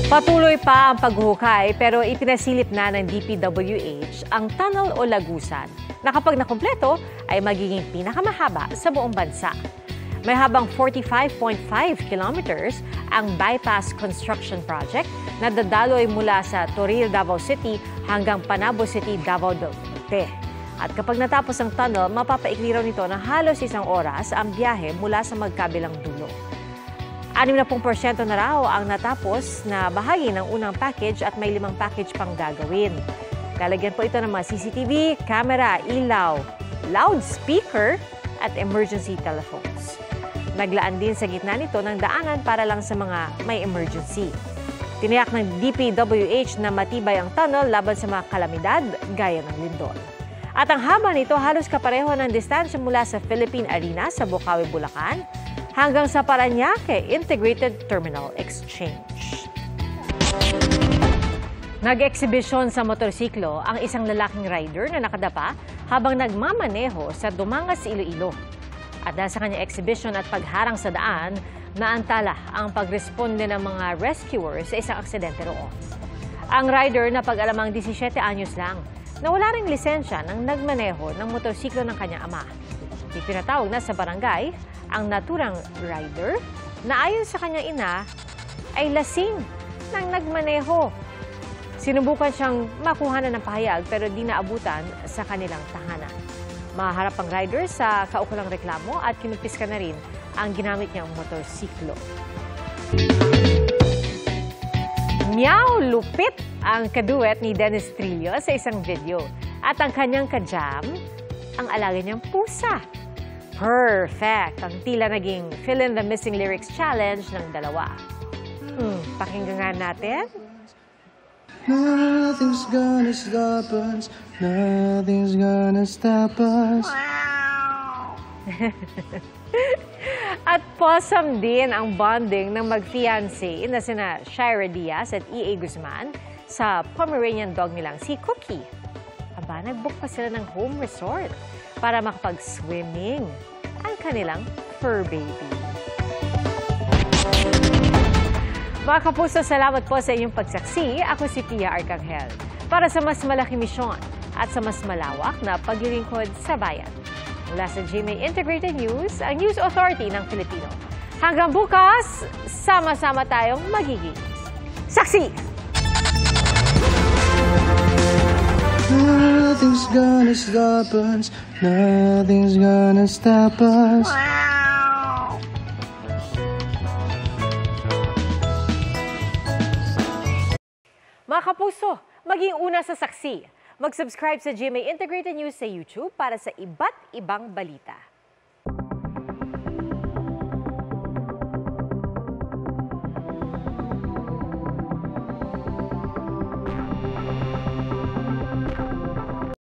Patuloy pa ang paghuhukay pero ipinasilip na ng DPWH ang tunnel o lagusan na kapag nakumpleto ay magiging pinakamahaba sa buong bansa. May habang 45.5 kilometers ang bypass construction project na dadaloy mula sa Toril, Davao City hanggang Panabo City, Davao del Norte. At kapag natapos ang tunnel, mapapaikli raw nito ng halos 1 oras ang biyahe mula sa magkabilang dulo. 60% na raw ang natapos na bahagi ng unang package at may 5 package pang gagawin. Lalagyan po ito ng mga CCTV, camera, ilaw, loudspeaker at emergency telephones. Naglaan din sa gitna nito ng daanan para lang sa mga may emergency. Tiniyak ng DPWH na matibay ang tunnel laban sa mga kalamidad gaya ng lindol. At ang haba nito halos kapareho ng distansya mula sa Philippine Arena sa Bocaue, Bulacan hanggang sa Parañaque Integrated Terminal Exchange. Nag-eksibisyon sa motorsiklo ang isang lalaking rider na nakadapa habang nagmamaneho sa Dumangas, Iloilo. At dahil sa kanyang exhibition at pagharang sa daan, naantala ang pagresponde ng mga rescuers sa isang aksidente roon. Ang rider na pag-alamang 17 anyos lang, na wala ring lisensya nang nagmaneho ng motorsiklo ng kanyang ama. Ipinatawag na sa barangay ang naturang rider na ayon sa kanyang ina ay lasing nang nagmaneho. Sinubukan siyang makuhanan ng pahayag pero di naabutan sa kanilang tahanan. Maharap ang rider sa kaukulang reklamo at kinumpiska na rin ang ginamit niyang motorsiklo. Meow! Lupit ang kaduet ni Dennis Trillo sa isang video. At ang kanyang kajam, ang alaga niyang pusa. Perfect! Ang tila naging Fill in the Missing Lyrics Challenge ng dalawa. Pakinggan nga natin. Nothing's gonna stop us. Nothing's gonna stop us. At possum din ang bonding ng mag-fiancé na sina Shira Diaz at E.A. Guzman sa Pomeranian dog nilang si Cookie. Aba, nag-book pa sila ng home resort para makapag-swimming ang kanilang fur baby. Mga kapuso, salamat po sa inyong pagsaksi. Ako si Pia Arcangel. Para sa mas malaking misyon at sa mas malawak na paglilingkod sa bayan. Mula sa GMA Integrated News, ang News Authority ng Filipino. Hanggang bukas, sama-sama tayong magiging saksi! Nothing's gonna stop us. Nothing's gonna stop us. Mga kapuso, maging una sa saksi. Mag-subscribe sa GMA Integrated News sa YouTube para sa iba't ibang balita.